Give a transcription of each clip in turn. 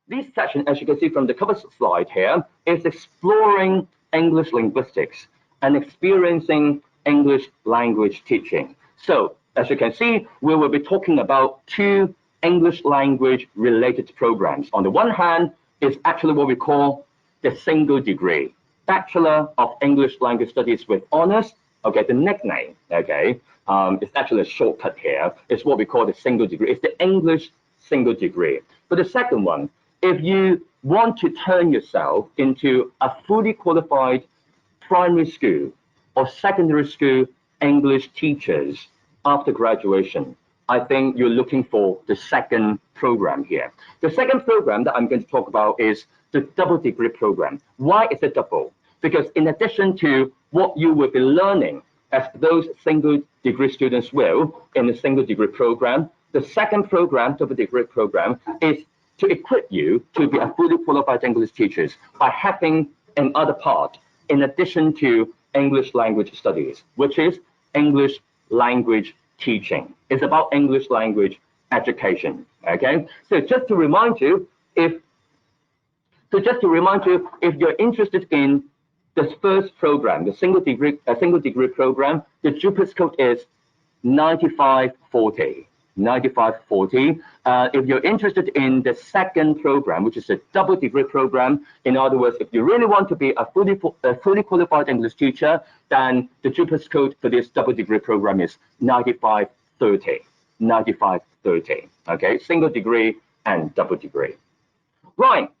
this session, as you can see from the cover slide here, is exploring English linguistics and experiencing English language teaching. So, as you can see, we will be talking about two English language related programs. On the one hand, it's actually what we call the single degree, Bachelor of English Language Studies with Honors. Okay, the nickname, okay, it's actually a shortcut here. It's what we call the single degree. It's the English single degree. For the second one, if you want to turn yourself into a fully qualified primary school or secondary school English teachers after graduation, I think you're looking for the second program here. The second program that I'm going to talk about is the double degree program. Why is it double? Because in addition to what you will be learning as those single degree students will in the single degree program, the second program, double degree program, is to equip you to be a fully qualified English teachers by having another part in addition to English language studies, which is English language teaching. It's about English language education. Okay, so just to remind you, if you're interested in this first program, the single degree program, the JUPAS code is 9540. 9540. If you're interested in the second program, which is a double degree program, in other words, if you really want to be a fully qualified English teacher, then the JUPAS code for this double degree program is 9530. 9530. Okay, single degree and double degree. Right.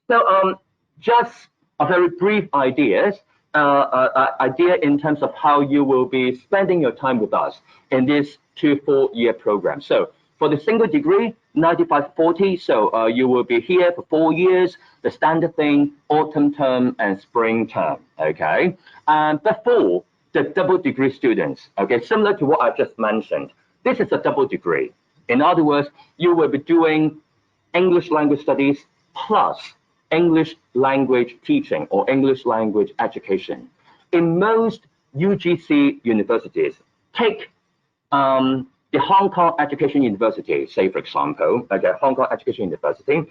So just a very brief idea in terms of how you will be spending your time with us in this 2-4-year program. So for the single degree, 9540, so you will be here for 4 years, the standard thing, autumn term and spring term, okay? But for the double degree students, okay, similar to what I've just mentioned, this is a double degree. In other words, you will be doing English language studies plus English language teaching or English language education. In most UGC universities, take the Hong Kong Education University, say for example, okay, Hong Kong Education University,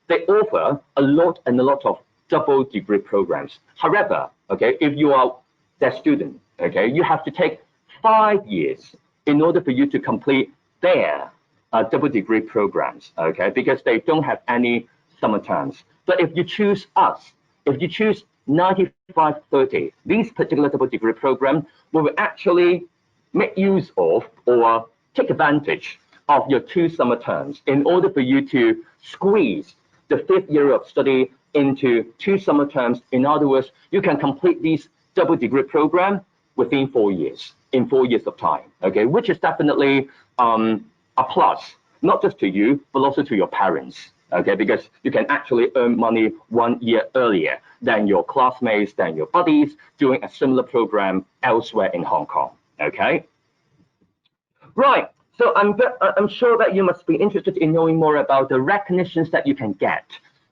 they offer a lot of double degree programs. However, okay, if you are that student, okay, you have to take 5 years in order for you to complete their double degree programs, okay, because they don't have any summer terms. But if you choose us, if you choose 9530, this particular double degree program will actually make use of or take advantage of your 2 summer terms in order for you to squeeze the 5th year of study into 2 summer terms. In other words, you can complete this double degree program within 4 years, in 4 years of time, okay, which is definitely a plus, not just to you, but also to your parents. Okay, because you can actually earn money 1 year earlier than your classmates, than your buddies doing a similar program elsewhere in Hong Kong. Okay, right. So I'm sure that you must be interested in knowing more about the recognitions that you can get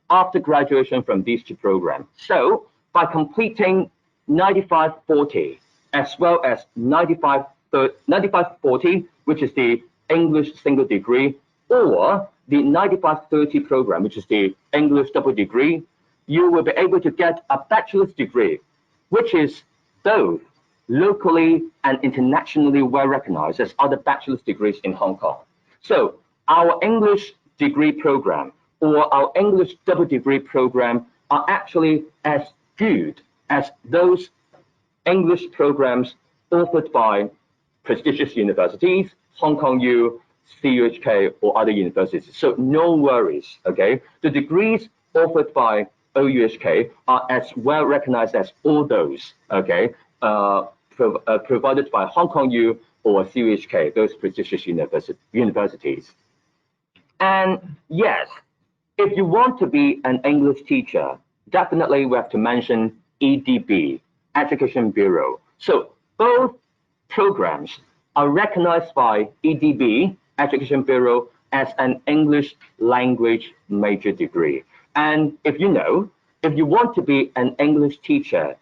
after graduation from these 2 programs. So by completing 9540 as well as 9540, which is the English single degree, or the 9530 program, which is the English double degree, you will be able to get a bachelor's degree, which is both locally and internationally well recognized as other bachelor's degrees in Hong Kong. So our English degree program or our English double degree program are actually as good as those English programs offered by prestigious universities, Hong Kong U, CUHK or other universities. So no worries, okay? The degrees offered by OUHK are as well recognized as all those, okay, provided by Hong Kong U or CUHK, those prestigious universities. And yes, if you want to be an English teacher, definitely we have to mention EDB, Education Bureau. So both programs are recognized by EDB, Education Bureau, as an English language major degree. And if you know, if you want to be an English teacher,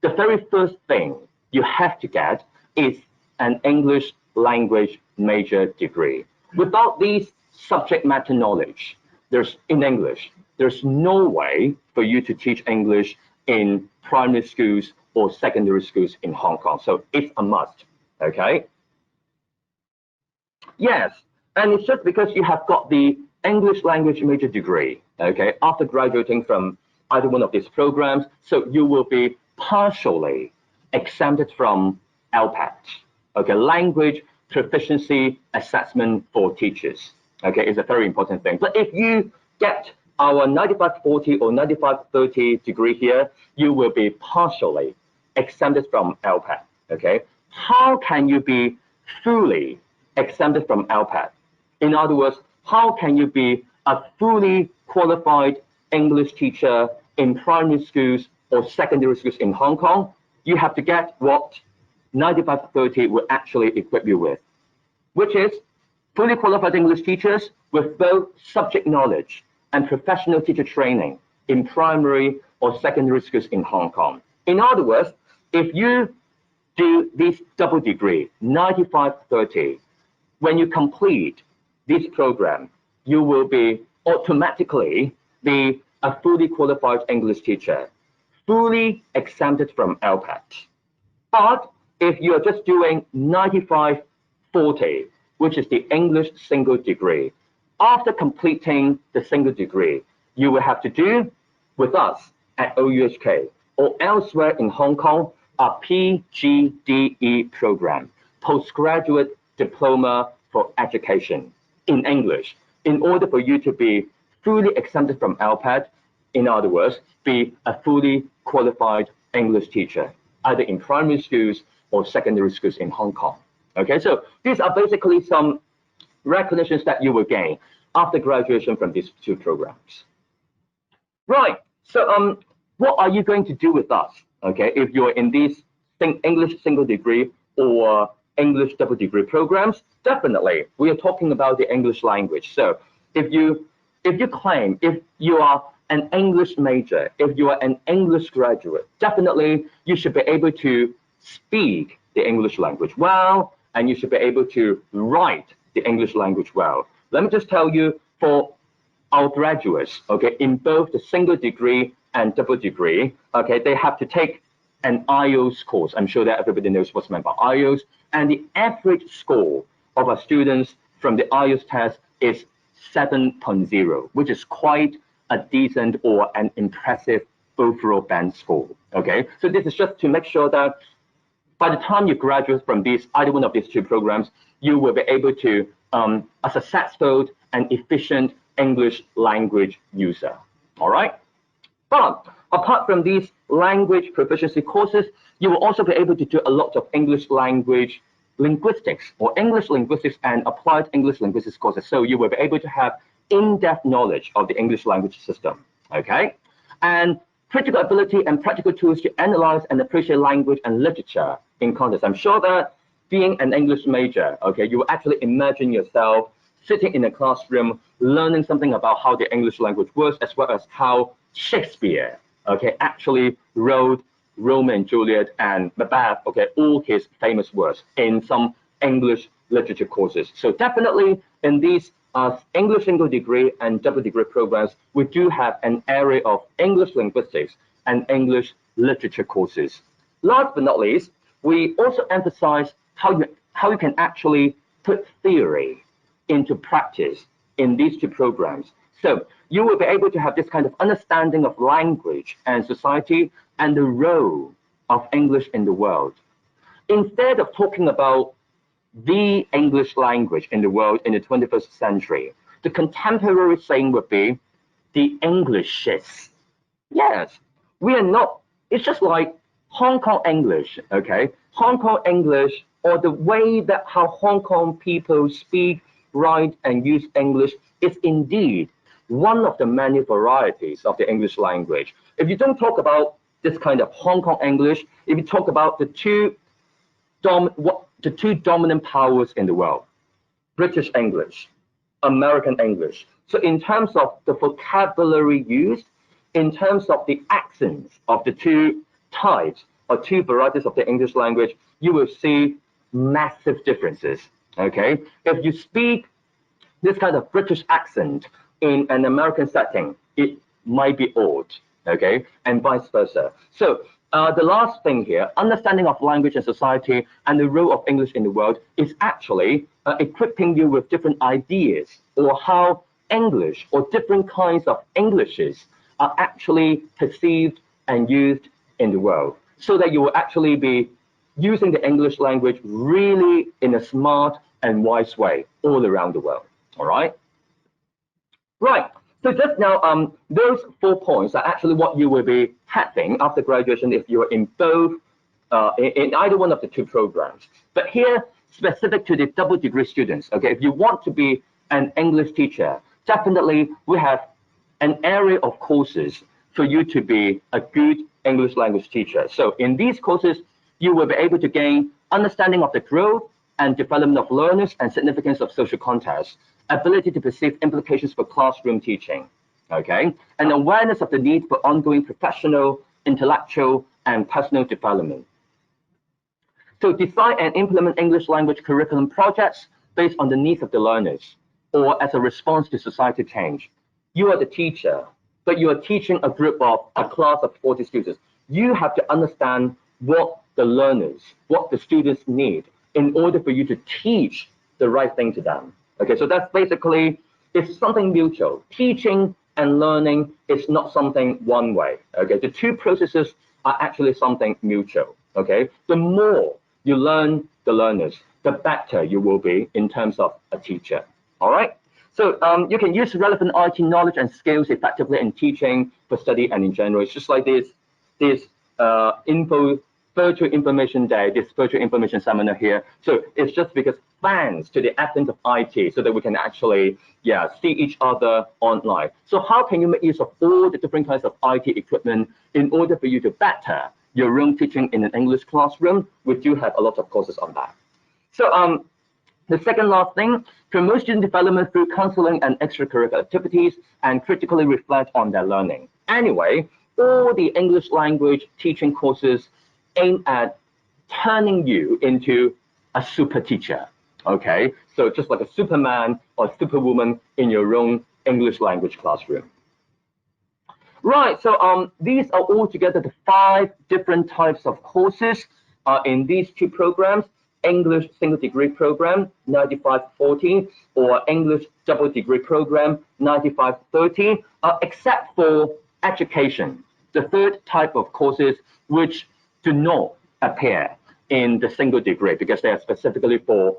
the very first thing you have to get is an English language major degree. Without these subject matter knowledge, in English. There's no way for you to teach English in primary schools or secondary schools in Hong Kong. So it's a must, okay? Yes, and it's just because you have got the English language major degree, okay, after graduating from either one of these programs, so you will be partially exempted from LPAT, okay, language proficiency assessment for teachers, okay, is a very important thing. But if you get our 9540 or 9530 degree here, you will be partially exempted from LPAT, okay? How can you be fully exempted from LPAT? In other words, how can you be a fully qualified English teacher in primary schools or secondary schools in Hong Kong? You have to get what 9530 will actually equip you with, which is fully qualified English teachers with both subject knowledge and professional teacher training in primary or secondary schools in Hong Kong. In other words, if you do this double degree, 9530, when you complete this program, you will be automatically be a fully qualified English teacher, fully exempted from LPAT. But if you're just doing 9540, which is the English single degree, after completing the single degree, you will have to do with us at OUHK or elsewhere in Hong Kong a PGDE program, Postgraduate Diploma for Education in English, in order for you to be fully exempted from LPAT, in other words, be a fully qualified English teacher, either in primary schools or secondary schools in Hong Kong. Okay, so these are basically some recognitions that you will gain after graduation from these two programs. Right, so what are you going to do with us, okay, if you're in these English single degree or English double degree programs? Definitely, we are talking about the English language. So if you claim, if you are an English major, if you are an English graduate, definitely you should be able to speak the English language well, and you should be able to write the English language well. Let me just tell you, for our graduates, okay, in both the single degree and double degree, okay, they have to take an IELTS course. I'm sure that everybody knows what's meant by IELTS, and the average score of our students from the IELTS test is 7.0, which is quite a decent or an impressive overall band score, okay? So this is just to make sure that by the time you graduate from either one of these two programs, you will be able to a successful and efficient English language user, all right? But apart from these language proficiency courses, you will also be able to do a lot of English language linguistics or English linguistics and applied English linguistics courses. So you will be able to have in-depth knowledge of the English language system, okay? And critical ability and practical tools to analyze and appreciate language and literature in context. I'm sure that being an English major, okay, you will actually imagine yourself sitting in a classroom, learning something about how the English language works, as well as how Shakespeare, okay, actually wrote Romeo and Juliet and Macbeth, okay, all his famous works in some English literature courses. So definitely in these English single degree and double degree programs, we do have an area of English linguistics and English literature courses. Last but not least, we also emphasize how you can actually put theory into practice in these two programs. So you will be able to have this kind of understanding of language and society and the role of English in the world. Instead of talking about the English language in the world in the 21st century, the contemporary saying would be the Englishes. Yes, we are not, it's just like Hong Kong English, okay? Hong Kong English, or the way that how Hong Kong people speak, write, and use English is indeed one of the many varieties of the English language. If you don't talk about this kind of Hong Kong English, if you talk about the two dominant powers in the world, British English, American English. So in terms of the vocabulary used, in terms of the accents of the two types or two varieties of the English language, you will see massive differences, okay? If you speak this kind of British accent in an American setting, it might be odd, okay, and vice versa. So the last thing here, understanding of language and society and the role of English in the world is actually equipping you with different ideas or how English or different kinds of Englishes are actually perceived and used in the world, so that you will actually be using the English language really in a smart and wise way all around the world. All right? Right. So just now, those 4 points are actually what you will be having after graduation if you're in both, in either one of the 2 programs. But here, specific to the double degree students, okay, if you want to be an English teacher, definitely we have an area of courses for you to be a good English language teacher. So in these courses, you will be able to gain understanding of the growth and development of learners and significance of social context, ability to perceive implications for classroom teaching, okay, and awareness of the need for ongoing professional, intellectual, and personal development. So design and implement English language curriculum projects based on the needs of the learners or as a response to society change. You are the teacher, but you are teaching a group of a class of 40 students. You have to understand what the learners, what the students need in order for you to teach the right thing to them. Okay, so that's basically, it's something mutual. Teaching and learning is not something one way. Okay, the 2 processes are actually something mutual. Okay, the more you learn the learners, the better you will be in terms of a teacher. All right, so you can use relevant IT knowledge and skills effectively in teaching, for study, and in general. It's just like this virtual information day, this virtual information seminar here. So it's just because thanks to the advent of IT, so that we can actually, see each other online. So how can you make use of all the different kinds of IT equipment in order for you to better your own teaching in an English classroom? We do have a lot of courses on that. So the second last thing, promote student development through counseling and extracurricular activities and critically reflect on their learning. Anyway, all the English language teaching courses aim at turning you into a super teacher, okay? So just like a Superman or Superwoman in your own English language classroom. Right, so these are all together the 5 different types of courses in these 2 programs: English single degree program, 95-40, or English double degree program, 95-30, except for education, the 3rd type of courses which do not appear in the single degree because they are specifically for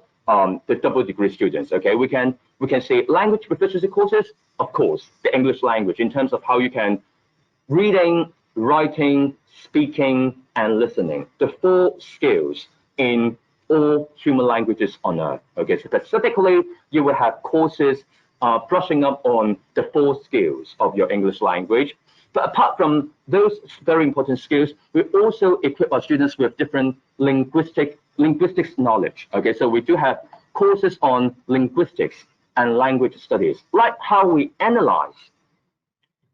the double degree students. Okay, we can say language proficiency courses, of course, the English language in terms of how you can reading, writing, speaking, and listening, the 4 skills in all human languages on earth. Okay, so specifically, you will have courses brushing up on the 4 skills of your English language. But apart from those very important skills, we also equip our students with different linguistics knowledge. Okay, so we do have courses on linguistics and language studies, like how we analyze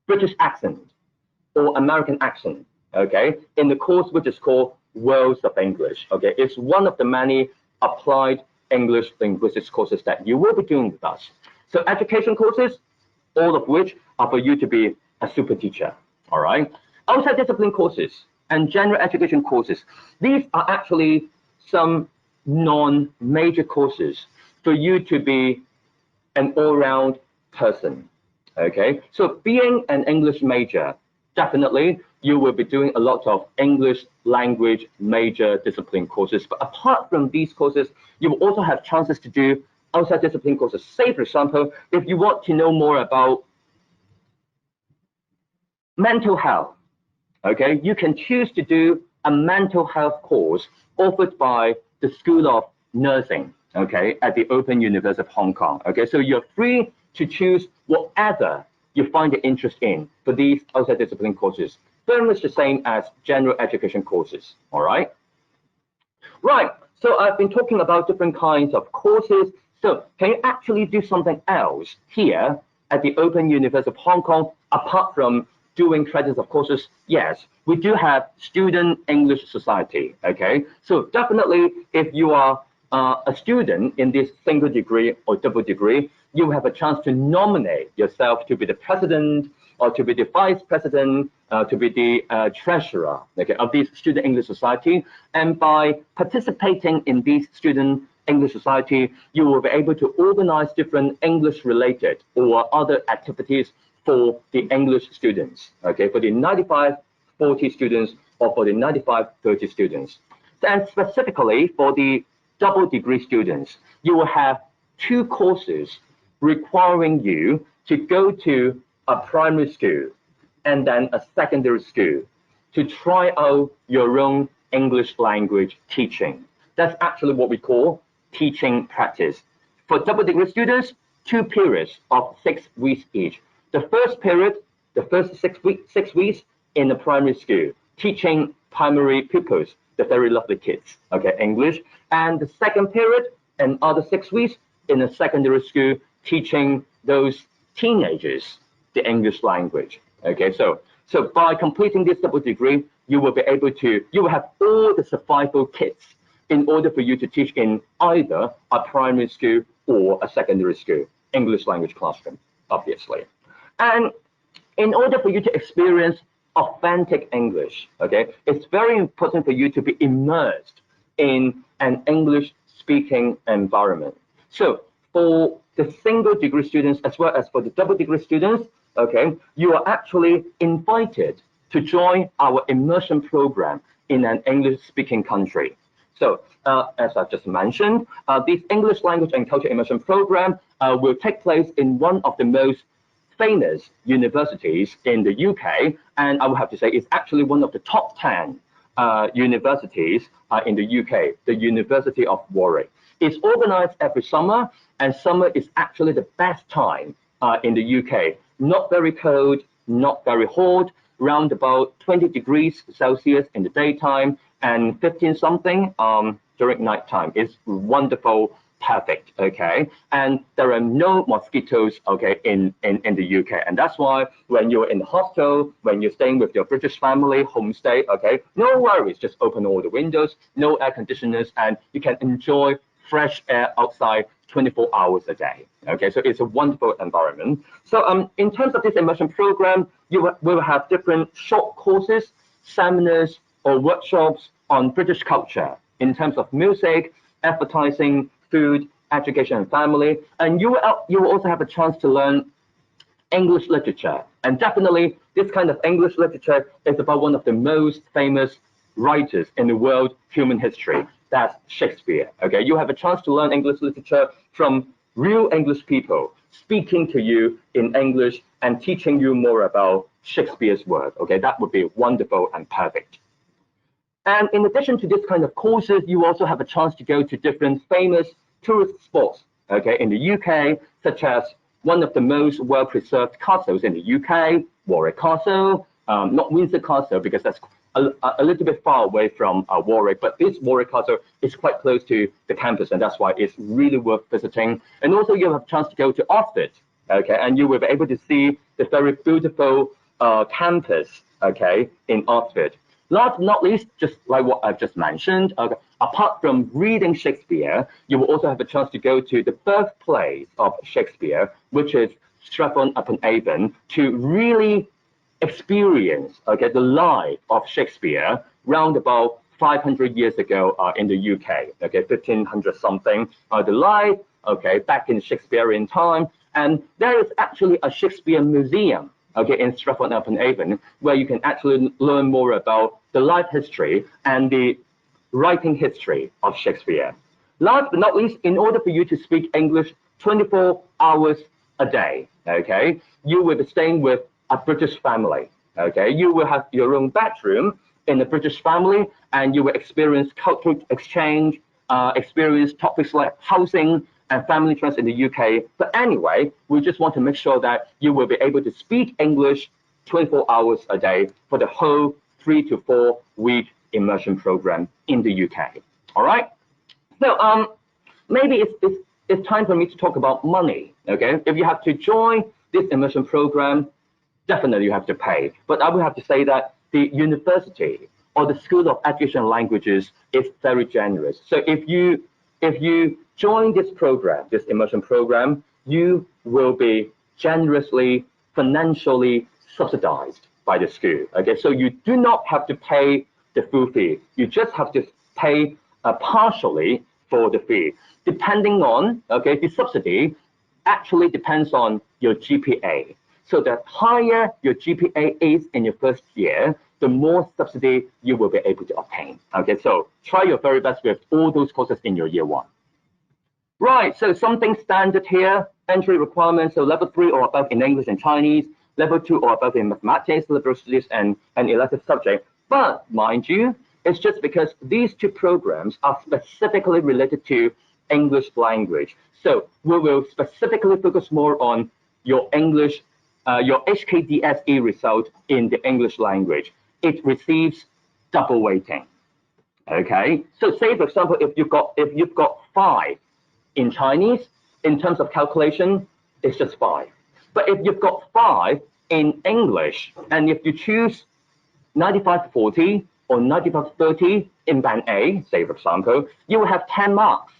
British accent or American accent. Okay, in the course which is called Worlds of English. Okay, it's one of the many applied English linguistics courses that you will be doing with us. So education courses, all of which are for you to be a super teacher. All right. Outside discipline courses and general education courses. These are actually some non-major courses for you to be an all-round person. Okay. So being an English major, definitely you will be doing a lot of English language major discipline courses. But apart from these courses, you will also have chances to do outside discipline courses. Say, for example, if you want to know more about mental health, okay, you can choose to do a mental health course offered by the School of Nursing, okay, at the Open University of Hong Kong. Okay, so you're free to choose whatever you find an interest in for these outside discipline courses. Very much the same as general education courses. All right. Right. So I've been talking about different kinds of courses. So can you actually do something else here at the Open University of Hong Kong apart from doing credits of courses? Yes, we do have Student English Society. Okay, so definitely if you are a student in this single degree or double degree, you have a chance to nominate yourself to be the president or to be the vice president, to be the treasurer, okay, of this student English society. And by participating in this student English society, you will be able to organize different English related or other activities for the English students, okay, for the 95-40 students or for the 95-30 students. And specifically for the double degree students, you will have 2 courses requiring you to go to a primary school and then a secondary school to try out your own English language teaching. That's actually what we call teaching practice. For double degree students, 2 periods of 6 weeks each. The first period, the first 6 weeks in the primary school, teaching primary pupils, the very lovely kids, okay, English. And the second period, another 6 weeks in a secondary school, teaching those teenagers the English language. Okay, so by completing this double degree, you will be able to, you will have all the survival kits in order for you to teach in either a primary school or a secondary school English language classroom, obviously. And in order for you to experience authentic English, okay, it's very important for you to be immersed in an English speaking environment. So for the single degree students as well as for the double degree students, okay, you are actually invited to join our immersion program in an English speaking country. So as I just mentioned, this English language and culture immersion program will take place in one of the most famous universities in the UK, and I would have to say it's actually one of the top 10 universities in the UK, the University of Warwick. It's organized every summer, and summer is actually the best time in the UK. Not very cold, not very hot, around about 20 degrees Celsius in the daytime and 15 something during nighttime. It's wonderful, perfect, okay? And there are no mosquitoes, okay, in the UK. And that's why when you're in the hostel, when you're staying with your British family, homestay, okay, no worries, just open all the windows, no air conditioners, and you can enjoy fresh air outside 24 hours a day. Okay, so it's a wonderful environment. So in terms of this immersion program, we will have different short courses, seminars, or workshops on British culture in terms of music, advertising, food, education, and family. And you will also have a chance to learn English literature. And definitely, this kind of English literature is about one of the most famous writers in the world human history. That's Shakespeare. Okay, you have a chance to learn English literature from real English people speaking to you in English and teaching you more about Shakespeare's work. Okay, that would be wonderful and perfect. And in addition to this kind of courses, you also have a chance to go to different famous tourist spots, okay, in the UK, such as one of the most well-preserved castles in the UK, Warwick Castle, not Windsor Castle, because that's a little bit far away from Warwick, but this Warwick Castle is quite close to the campus, and that's why it's really worth visiting. And also you have a chance to go to Oxford, okay, and you will be able to see the very beautiful campus, okay, in Oxford. Last but not least, just like what I've just mentioned, apart from reading Shakespeare, you will also have a chance to go to the birthplace of Shakespeare, which is Stratford-upon-Avon, to really experience, okay, the life of Shakespeare round about 500 years ago in the UK, okay, 1500 something, the life, okay, back in Shakespearean time. And there is actually a Shakespeare museum, okay, in Stratford-upon-Avon, where you can actually learn more about the life history and the writing history of Shakespeare. Last but not least, in order for you to speak English 24 hours a day, okay, you will be staying with a British family, okay? You will have your own bedroom in a British family, and you will experience cultural exchange, experience topics like housing and family trust in the UK. But anyway, we just want to make sure that you will be able to speak English 24 hours a day for the whole 3 to 4 week immersion program in the UK. All right? So maybe it's time for me to talk about money, okay? If you have to join this immersion program, definitely you have to pay. But I would have to say that the university or the School of Education and Languages is very generous. So if you join this program, this immersion program, you will be generously, financially subsidized by the school. Okay, so you do not have to pay the full fee. You just have to pay partially for the fee, depending on, okay, the subsidy actually depends on your GPA. So the higher your GPA is in your first year, the more subsidy you will be able to obtain. Okay, so try your very best with all those courses in your year one. Right, so something standard here, entry requirements, so level 3 or above in English and Chinese, level 2 or above in mathematics, liberal studies, and elective subject. But mind you, it's just because these two programs are specifically related to English language. So we will specifically focus more on your English, your HKDSE result in the English language. It receives double weighting. Okay, so say for example, if you've got 5 in Chinese, in terms of calculation, it's just 5. But if you've got 5 in English, and if you choose 95-40 or 95-30 in band A, say for example, you will have 10 marks,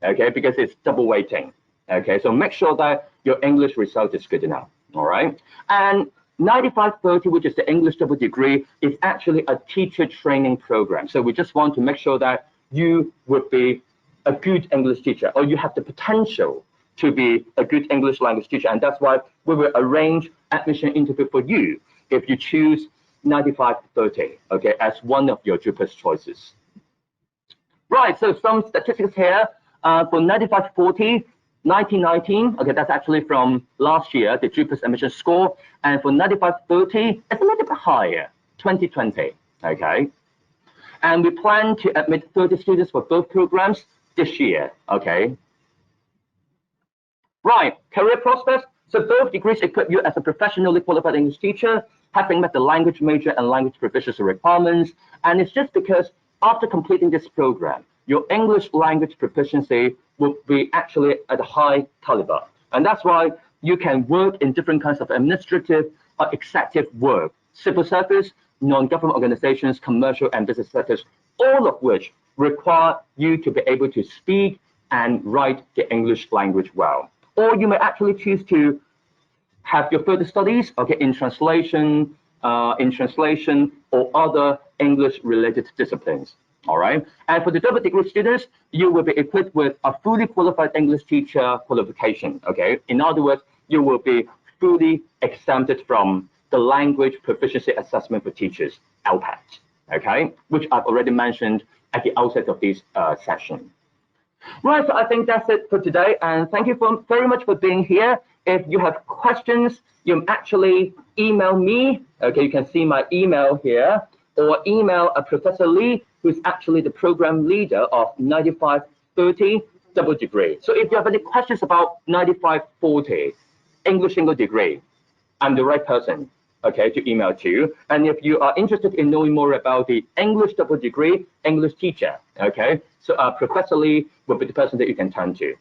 okay, because it's double weighting. Okay, so make sure that your English result is good enough, all right? And 95-30, which is the English double degree, is actually a teacher training program. So we just want to make sure that you would be a good English teacher, or you have the potential to be a good English language teacher. And that's why we will arrange admission interview for you if you choose 95-30, okay, as one of your JUPAS choices. Right, so some statistics here. For 95-40, 1919, okay, that's actually from last year, the JUPAS admission score. And for 95-30, it's a little bit higher, 2020, okay? And we plan to admit 30 students for both programs this year, okay? Right, career prospects. So both degrees equip you as a professionally qualified English teacher, having met the language major and language proficiency requirements. And it's just because after completing this program, your English language proficiency will be actually at a high caliber. And that's why you can work in different kinds of administrative or executive work, civil service, non-government organizations, commercial and business sectors, all of which require you to be able to speak and write the English language well. Or you may actually choose to have your further studies, okay, in translation or other English-related disciplines. All right. And for the double degree students, you will be equipped with a fully qualified English teacher qualification. Okay. In other words, you will be fully exempted from the language proficiency assessment for teachers, LPAT. Okay, which I've already mentioned at the outset of this session. Right, so I think that's it for today, and thank you very much for being here. If you have questions, you actually email me. Okay, you can see my email here, or email Professor Lee, who's actually the program leader of 95-30 double degree. So if you have any questions about 95-40 English single degree, I'm the right person, okay, to email to. And if you are interested in knowing more about the English double degree, English teacher, okay, so Professor Lee will be the person that you can turn to.